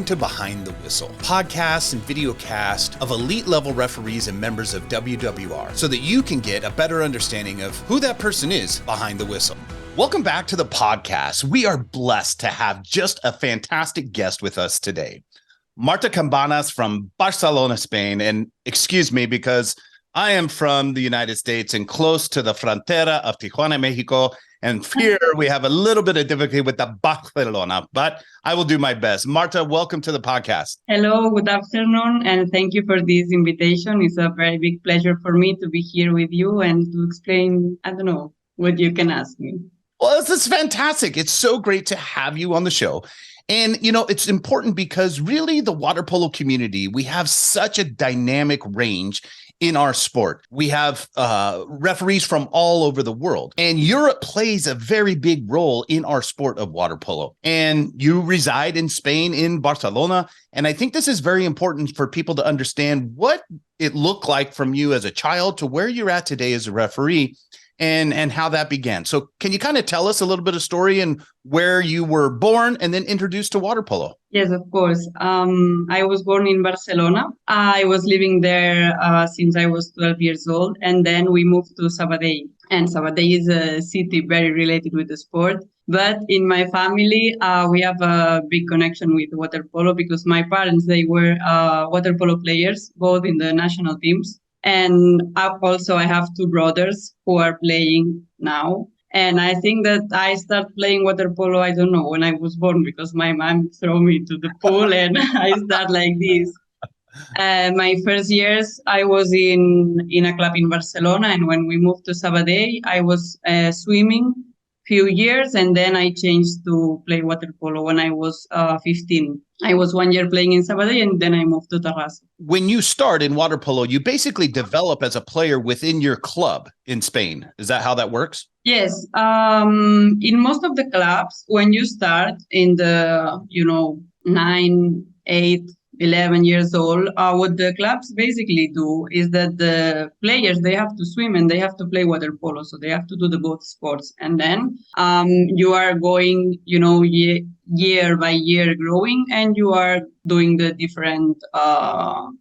welcome to Behind the Whistle, podcast and video cast of elite level referees and members of WWR so that you can get a better understanding of who that person is behind the whistle. Welcome back to the podcast. We are blessed to have just a fantastic guest with us today. Marta Cabanas from Barcelona, Spain. And excuse me, because I am from the United States and close to the frontera of Tijuana, Mexico. And here we have a little bit of difficulty with the Barcelona, but I will do my best. Marta, welcome to the podcast. Hello, good afternoon, and thank you for this invitation. It's a very big pleasure for me to be here with you and to explain, what you can ask me. Well, this is fantastic. It's so great to have you on the show. And, it's important because really the water polo community, we have such a dynamic range in our sport. We have referees from all over the world, and Europe plays a very big role in our sport of water polo. And you reside in Spain, in Barcelona. And I think this is very important for people to understand what it looked like from you as a child to where you're at today as a referee and how that began. So can you kind of tell us a little bit of story and where you were born and then introduced to water polo? Yes, of course. I was born in Barcelona. I was living there since I was 12 years old. And then we moved to Sabadell. And Sabadell is a city very related with the sport. But in my family, we have a big connection with water polo because my parents, they were water polo players, both in the national teams. And also I have two brothers who are playing now. And I think that I started playing water polo, I don't know, when I was born, because my mom threw me to the pool and I started like this. My first years, I was in a club in Barcelona. And when we moved to Sabadell, I was swimming few years, and then I changed to play water polo when I was 15. I was 1 year playing in Sabadell, and then I moved to Terrassa. When you start in water polo, you basically develop as a player within your club in Spain. Is that how that works? Yes. In most of the clubs, when you start in the, 9, 8, 11 years old, what the clubs basically do is that the players, they have to swim and they have to play water polo. So they have to do the both sports. And then you are going, year by year growing, and you are doing the different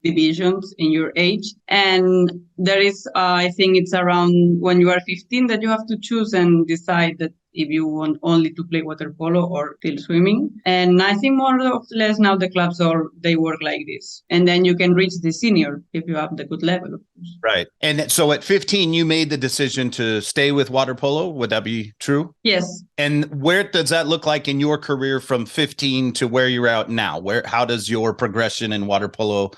divisions in your age. And there is, I think it's around when you are 15 that you have to choose and decide that if you want only to play water polo or still swimming. And I think more or less now the clubs they work like this. And then you can reach the senior if you have the good level, of course. Right. And so at 15, you made the decision to stay with water polo. Would that be true? Yes. And where does that look like in your career from 15 to where you're at now? How does your progression in water polo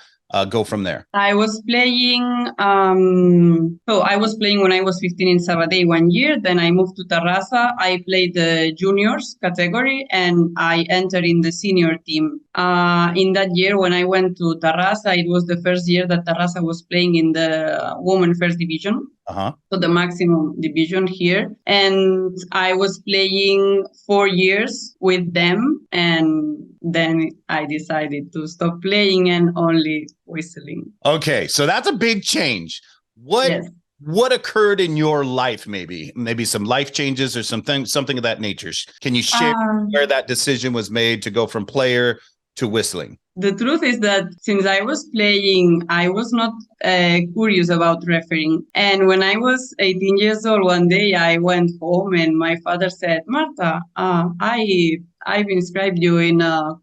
go from there? I was playing, I was playing when I was 15 in Sabadell 1 year. Then I moved to Terrassa. I played the juniors category and I entered in the senior team. In that year, when I went to Terrassa, it was the first year that Terrassa was playing in the women first division. So the maximum division here. And I was playing 4 years with them. And then I decided to stop playing and only whistling. Okay, so that's a big change. What occurred in your life? Maybe some life changes or something of that nature. Can you share where that decision was made to go from player to whistling? The truth is that since I was playing, I was not curious about refereeing. And when I was 18 years old, one day I went home and my father said, Marta, I've inscribed you in a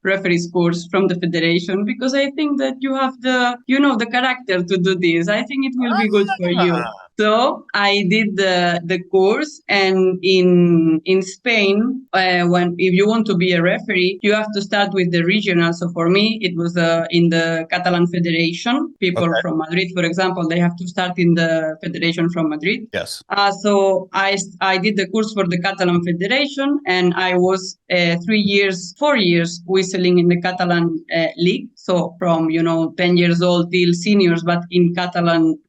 referees course from the federation because I think that you have the character to do this. I think it will be good for you. So I did the course, and in Spain, if you want to be a referee, you have to start with the regional. So for me, it was in the Catalan Federation. People from Madrid, for example, they have to start in the federation from Madrid. Yes. So I did the course for the Catalan Federation, and I was 4 years whistling in the Catalan league. So from 10 years old till seniors, but in Catalan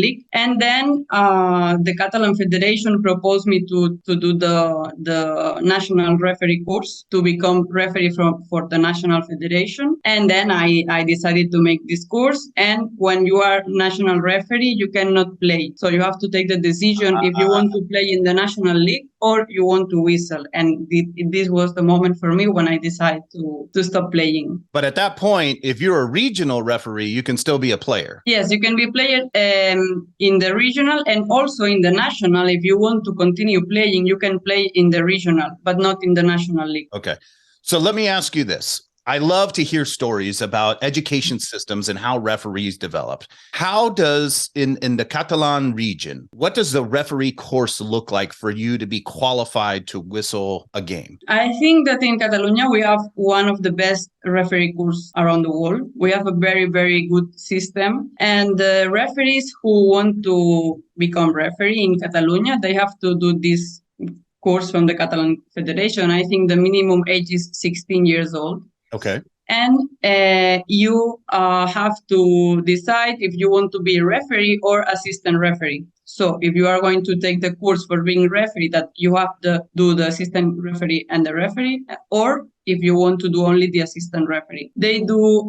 league. And then the Catalan Federation proposed me to do the national referee course to become referee for the national federation. And then I decided to make this course. And when you are national referee, you cannot play. So you have to take the decision if you want to play in the national league or you want to whistle. And this was the moment for me when I decided to stop playing. But at that point, if you're a regional referee, you can still be a player. Yes, you can be a player in the regional and also in the national. If you want to continue playing, you can play in the regional, but not in the national league. Okay. So let me ask you this. I love to hear stories about education systems and how referees developed. How does, in the Catalan region, what does the referee course look like for you to be qualified to whistle a game? I think that in Catalonia, we have one of the best referee courses around the world. We have a very, very good system. And the referees who want to become referee in Catalonia, they have to do this course from the Catalan Federation. I think the minimum age is 16 years old. Okay. And you have to decide if you want to be a referee or assistant referee. So if you are going to take the course for being referee, that you have to do the assistant referee and the referee, or if you want to do only the assistant referee. They do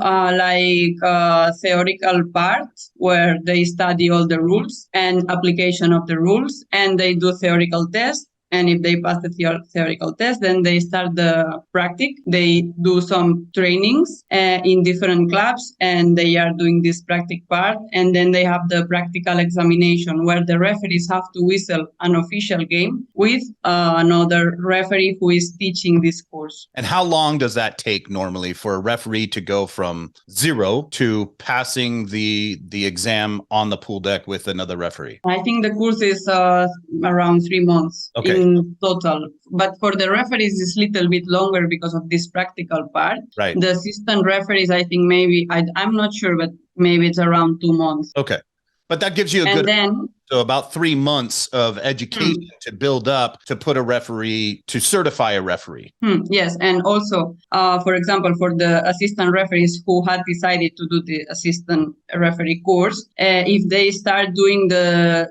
theoretical part where they study all the rules and application of the rules, and they do theoretical tests. And if they pass the theoretical test, then they start the practice. They do some trainings in different clubs, and they are doing this practice part. And then they have the practical examination where the referees have to whistle an official game with another referee who is teaching this course. And how long does that take normally for a referee to go from zero to passing the exam on the pool deck with another referee? I think the course is around 3 months. Okay. In total, but for the referees it's a little bit longer because of this practical part. Right. The assistant referees, I think maybe I'm not sure, but maybe it's around 2 months. Okay, but that gives you a good. Then, so about 3 months of education to build up to put a referee, to certify a referee. Yes, and also, for example, for the assistant referees who had decided to do the assistant referee course, if they start doing the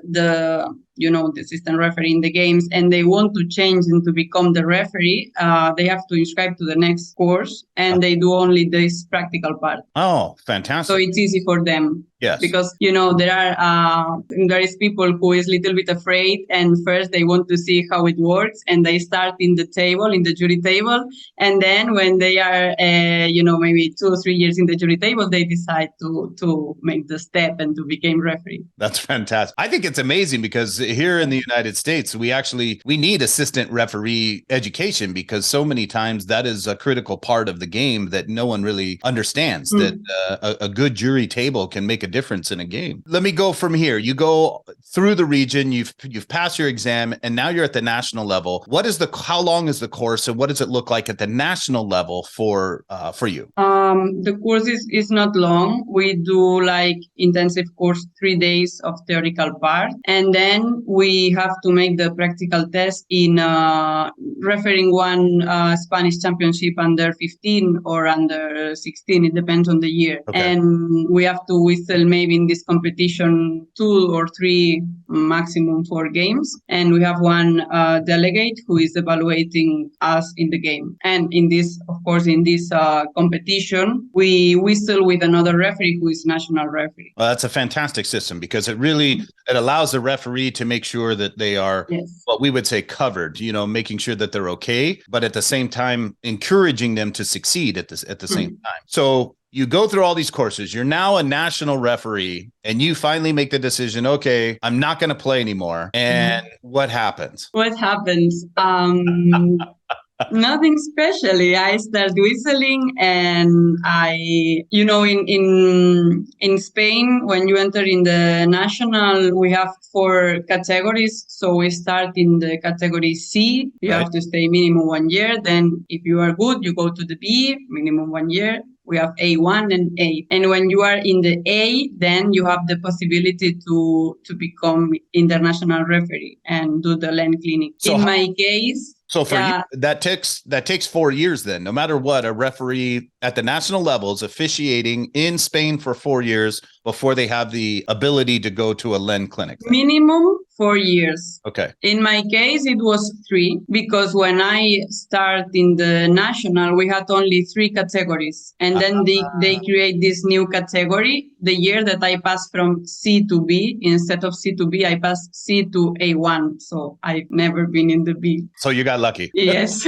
assistant referee in the games and they want to change and to become the referee, they have to inscribe to the next course, and they do only this practical part. Oh, fantastic. So it's easy for them. Yes. Because, there is people who is a little bit afraid, and first they want to see how it works, and they start in the jury table. And then when they are, maybe 2 or 3 years in the jury table, they decide to make the step and to become referee. That's fantastic. I think it's amazing because here in the United States, we need assistant referee education, because so many times that is a critical part of the game that no one really understands, that a good jury table can make a difference in a game. Let me go from here. You go through the region, you've passed your exam, and now you're at the national level. How long is the course, and what does it look like at the national level for you? The course is not long. We do intensive course, 3 days of theoretical part, and then we have to make the practical test in refereeing one Spanish championship under 15 or under 16. It depends on the year. Okay. And we have to whistle maybe in this competition 2 or 3, maximum 4 games. And we have one delegate who is evaluating us in the game. And in this competition, we whistle with another referee who is national referee. Well, that's a fantastic system, because it allows the referee to make sure that they are, what we would say, covered, making sure that they're okay, but at the same time, encouraging them to succeed at the same time. So you go through all these courses, you're now a national referee, and you finally make the decision, okay, I'm not going to play anymore. And what happens? What happens? Nothing especially. I start whistling, and in Spain, when you enter in the national, we have 4 categories. So we start in the category C. You have to stay minimum 1 year. Then if you are good, you go to the B, minimum 1 year. We have A1 and A. And when you are in the A, then you have the possibility to become international referee and do the land clinic. So in my case... So for you, that takes 4 years then. No matter what, a referee at the national level is officiating in Spain for 4 years before they have the ability to go to a LEN clinic. Minimum 4 years. Okay. In my case, it was 3, because when I start in the national, we had only 3 categories. And then they create this new category the year that I passed from C to B. Instead of C to B, I passed C to A1. So I've never been in the B. So you got lucky. Yes.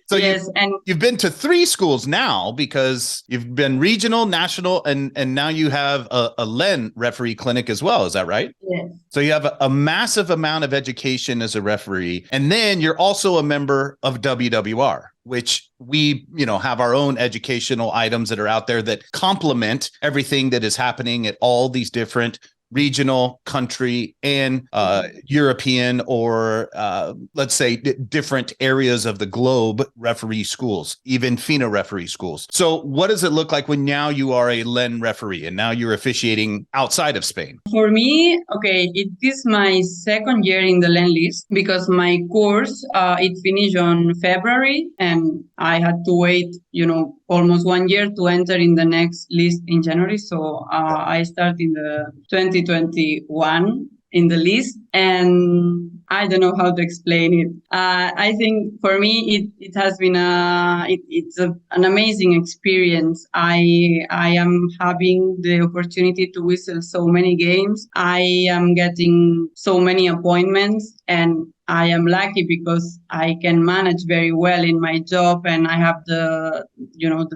So yes, and you've been to 3 schools now because you've been regional, national, and now you have a LEN referee clinic as well. Is that right? yes. So you have a massive amount of education as a referee, and then you're also a member of WWR, which we, have our own educational items that are out there that complement everything that is happening at all these different regional, country, and European, or let's say different areas of the globe referee schools, even FINA referee schools. So what does it look like when now you are a LEN referee and now you're officiating outside of Spain? For me, okay, it is my second year in the LEN list because my course, it finished on February and I had to wait, almost 1 year to enter in the next list in January. So I started in the 2021 in the list, and I don't know how to explain it. I think for me it has been an amazing experience. I am having the opportunity to whistle so many games. I am getting so many appointments, and I am lucky because I can manage very well in my job, and I have the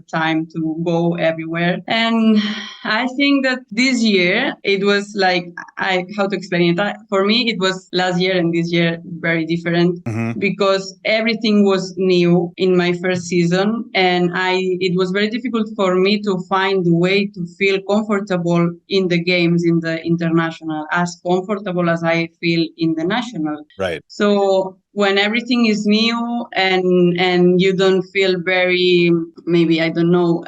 time to go everywhere. And I think that this year it was like, how to explain it? For me, it was last year and this year very different because everything was new in my first season, and it was very difficult for me to find a way to feel comfortable in the games in the international, as comfortable as I feel in the national. Right. So when everything is new and you don't feel very, maybe, I don't know,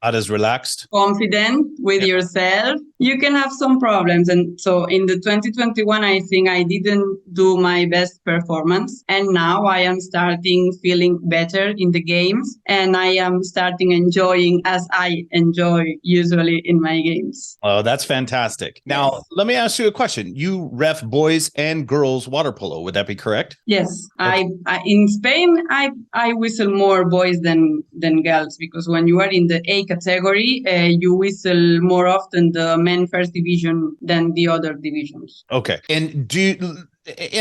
not as relaxed, confident with yourself, you can have some problems. And so in the 2021, I think I didn't do my best performance. And now I am starting feeling better in the games, and I am starting enjoying as I enjoy usually in my games. Oh, that's fantastic. Now, Yes. let me ask you a question. You ref boys and girls water polo. Would that be correct? Yes. Okay. I in Spain, I whistle more boys than girls, because when you are in the A category, you whistle more often the men first division than the other divisions. Okay. And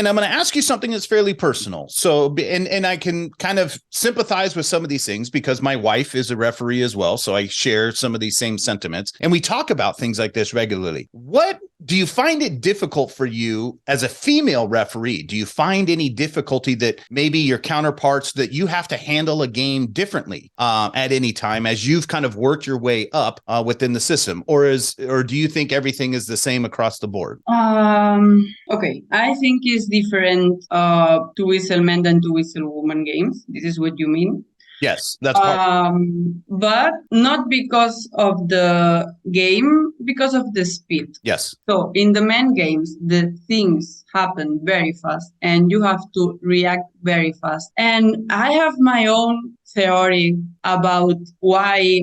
I'm going to ask you something that's fairly personal. So, and I can kind of sympathize with some of these things because my wife is a referee as well. So I share some of these same sentiments, and we talk about things like this regularly. What do you find it difficult for you as a female referee? Do you find any difficulty that maybe your counterparts, that you have to handle a game differently at any time as you've kind of worked your way up within the system, or do you think everything is the same across the board? Okay, I think it's different to whistle men than to whistle women games. This is what you mean? Yes, that's part. But not because of the game, because of the speed. Yes. So in the men games, the things happen very fast and you have to react very fast. And I have my own theory about why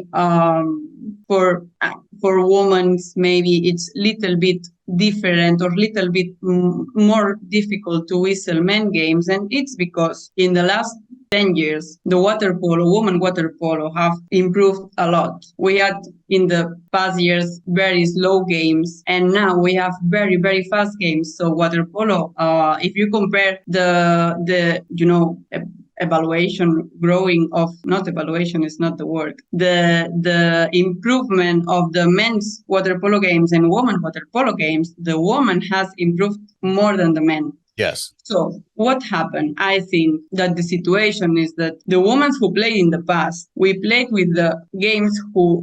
for women maybe it's little bit different or little bit more difficult to whistle men games, and it's because in the last 10 years the women water polo have improved a lot. We had in the past years very slow games, and now we have very, very fast games. So water polo, if you compare the evaluation growing of, not evaluation is not the word, the improvement of the men's water polo games and women water polo games, the woman has improved more than the men. Yes. So what happened? I think that the situation is that the women who played in the past, we played with the games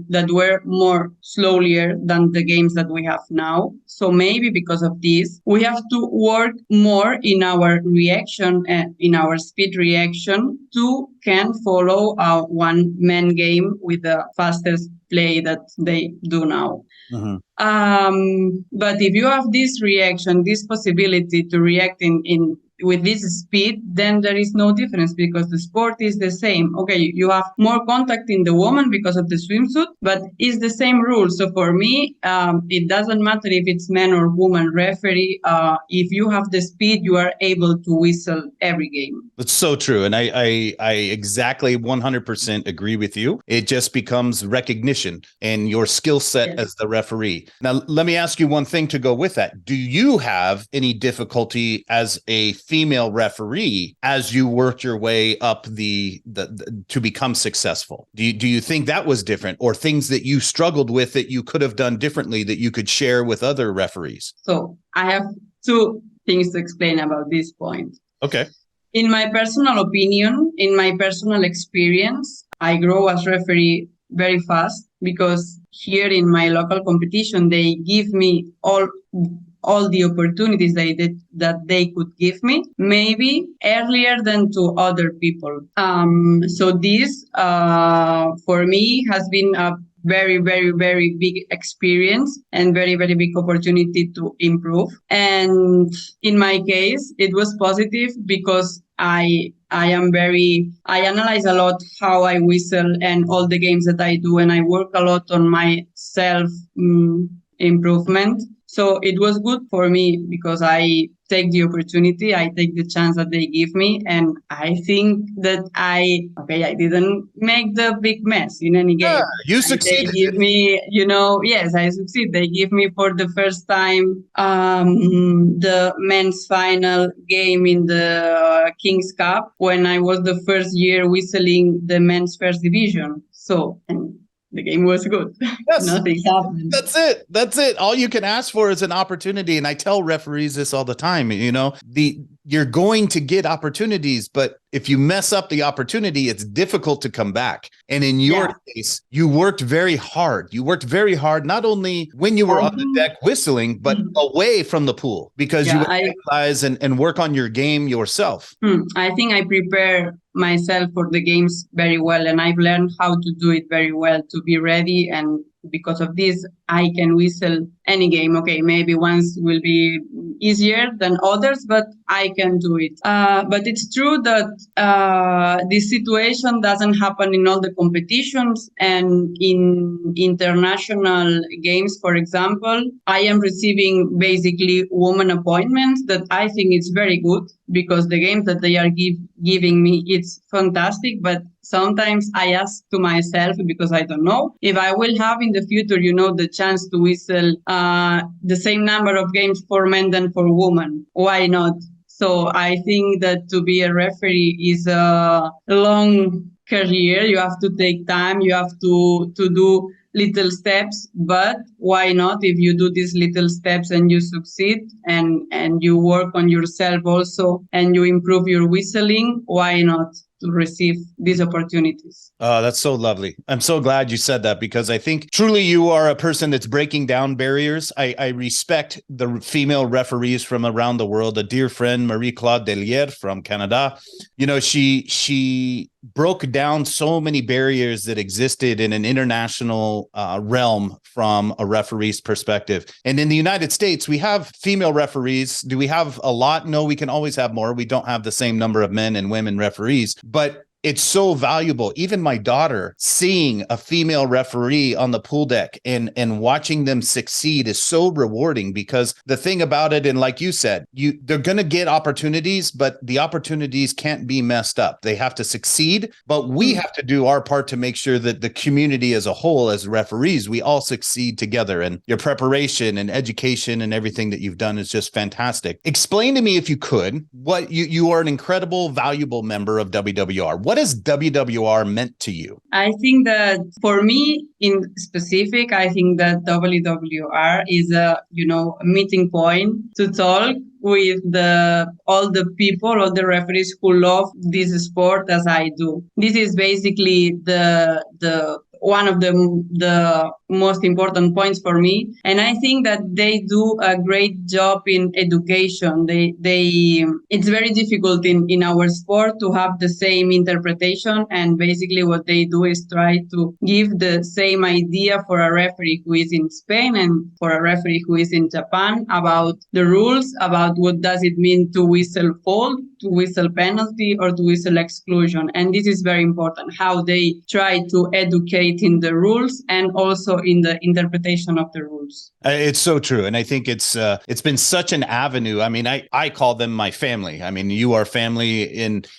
that were more slower than the games that we have now. So maybe because of this, we have to work more in our reaction, in our speed reaction, to can follow our one man game with the fastest play that they do now. Mm-hmm. But if you have this reaction, this possibility to react in with this speed, then there is no difference because the sport is the same. Okay, you have more contact in the woman because of the swimsuit, but it's the same rule. So for me, it doesn't matter if it's man or woman referee. If you have the speed, you are able to whistle every game. That's so true. And I exactly 100% agree with you. It just becomes recognition and your skill set as the referee. Now, let me ask you one thing to go with that. Do you have any difficulty as a female referee as you worked your way up the to become successful? Do you think that was different, or things that you struggled with that you could have done differently that you could share with other referees? So I have two things to explain about this point. Okay. In my personal opinion, in my personal experience, I grow as referee very fast because here in my local competition, they give me all the opportunities that they could give me, maybe earlier than to other people. So this, for me, has been a very, very, very big experience and very, very big opportunity to improve. And in my case, it was positive because I analyze a lot how I whistle and all the games that I do, and I work a lot on my self improvement. So it was good for me because I take the opportunity, I take the chance that they give me. And I think that I didn't make the big mess in any game. Yeah, you succeeded. They give me, yes, I succeed. They give me for the first time the men's final game in the King's Cup when I was the first year whistling the men's first division. So, and the game was good. Yes. Nothing happened. That's it. All you can ask for is an opportunity. And I tell referees this all the time, you're going to get opportunities, but if you mess up the opportunity, it's difficult to come back. And in your case, you worked very hard. You worked very hard, not only when you were on the deck whistling, but away from the pool, because you would analyze and work on your game yourself. I think I prepare myself for the games very well, and I've learned how to do it very well to be ready. And because of this, I can whistle any game. Okay, maybe ones will be easier than others, but I can do it. But it's true that this situation doesn't happen in all the competitions, and in international games, for example, I am receiving basically woman appointments that I think it's very good because the games that they are giving me, it's fantastic, but sometimes I ask to myself, because I don't know, if I will have in the future, the chance to whistle the same number of games for men than for women. Why not? So I think that to be a referee is a long career. You have to take time. You have to do little steps, but why not? If you do these little steps and you succeed and you work on yourself also and you improve your whistling, why not to receive these opportunities? Oh, that's so lovely. I'm so glad you said that, because I think truly you are a person that's breaking down barriers. I respect the female referees from around the world. A dear friend, Marie-Claude Delier from Canada, she broke down so many barriers that existed in an international realm from a referee's perspective. And in the United States, we have female referees. Do we have a lot? No, we can always have more. We don't have the same number of men and women referees, but it's so valuable. Even my daughter, seeing a female referee on the pool deck and watching them succeed is so rewarding, because the thing about it, and like you said, they're going to get opportunities, but the opportunities can't be messed up. They have to succeed, but we have to do our part to make sure that the community as a whole, as referees, we all succeed together. And your preparation and education and everything that you've done is just fantastic. Explain to me, if you could, what you are an incredible, valuable member of WWR. What has WWR meant to you? I think that for me in specific, I think that WWR is a meeting point to talk with all the people, all the referees who love this sport as I do. This is basically the one of the most important points for me. And I think that they do a great job in education. It's very difficult in our sport to have the same interpretation. And basically what they do is try to give the same idea for a referee who is in Spain and for a referee who is in Japan about the rules, about what does it mean to whistle foul, to whistle penalty, or to whistle exclusion. And this is very important, how they try to educate in the rules and also in the interpretation of the rules. It's so true. And I think it's been such an avenue. I mean, I call them my family. I mean, you are family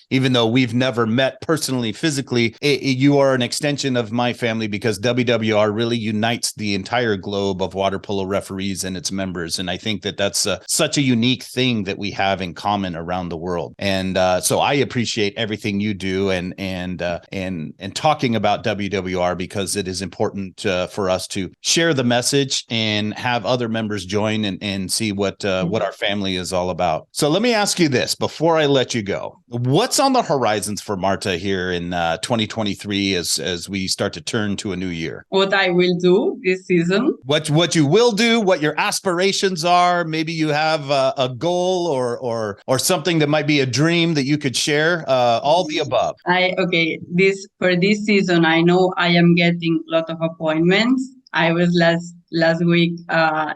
even though we've never met personally, physically, you are an extension of my family because WWR really unites the entire globe of water polo referees and its members. And I think that that's such a unique thing that we have in common around the world. And so I appreciate everything you do and talking about WWR because it is important for us to share the message and have other members join and see what our family is all about. So let me ask you this before I let you go. What's on the horizons for Marta here in 2023 as we start to turn to a new year? What I will do this season. What you will do, what your aspirations are. Maybe you have a goal or something that might be a dream that you could share. All the above. For this season, I know I am getting a lot of appointments. I was last week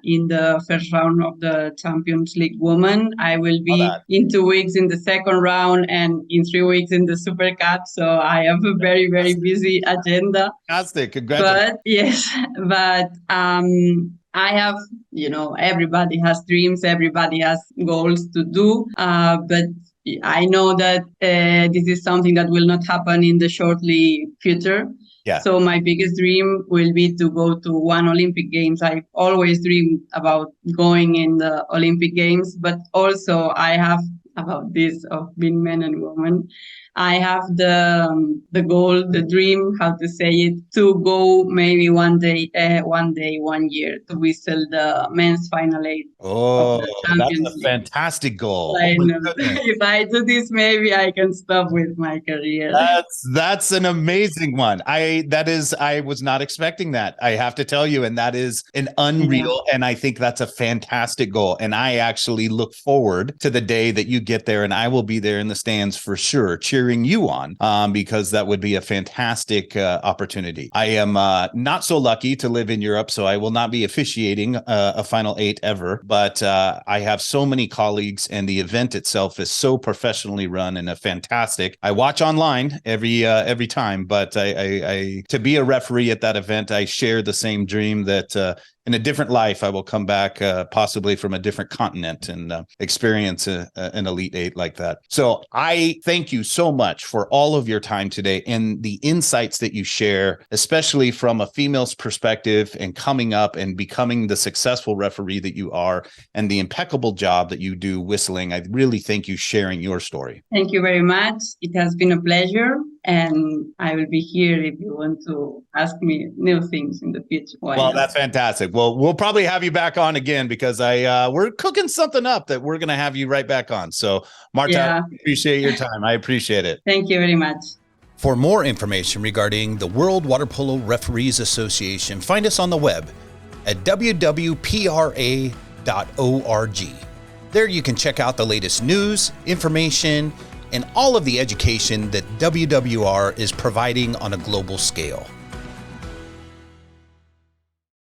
in the first round of the Champions League Women. I will be in 2 weeks in the second round and in 3 weeks in the Super Cup. So I have a very, very busy agenda. Fantastic. Congratulations. But I have, everybody has dreams, everybody has goals to do. But I know that this is something that will not happen in the shortly future. Yeah. So my biggest dream will be to go to one Olympic Games. I've always dreamed about going in the Olympic Games, but also I have about this of being men and women. I have the goal, the dream, how to say it, to go maybe one year to whistle the men's final eight. Oh, that's a fantastic goal. I know. If I do this, maybe I can stop with my career. That's an amazing one. I was not expecting that. I have to tell you, and that is an unreal. Yeah. And I think that's a fantastic goal. And I actually look forward to the day that you get there, and I will be there in the stands for sure, cheering you on, because that would be a fantastic opportunity. I am not so lucky to live in Europe, so I will not be officiating a final eight ever. But I have so many colleagues, and the event itself is so professionally run and a fantastic. I watch online every time, but I to be a referee at that event, I share the same dream that in a different life, I will come back possibly from a different continent and experience an Elite Eight like that. So I thank you so much for all of your time today and the insights that you share, especially from a female's perspective and coming up and becoming the successful referee that you are and the impeccable job that you do whistling. I really thank you sharing your story. Thank you very much. It has been a pleasure. And I will be here if you want to ask me new things in the future. Well, that's fantastic. Well, we'll probably have you back on again because we're cooking something up that we're going to have you right back on. So, Marta, I appreciate your time. I appreciate it. Thank you very much. For more information regarding the World Water Polo Referees Association, find us on the web at www.pra.org. There you can check out the latest news, information, and all of the education that WWR is providing on a global scale.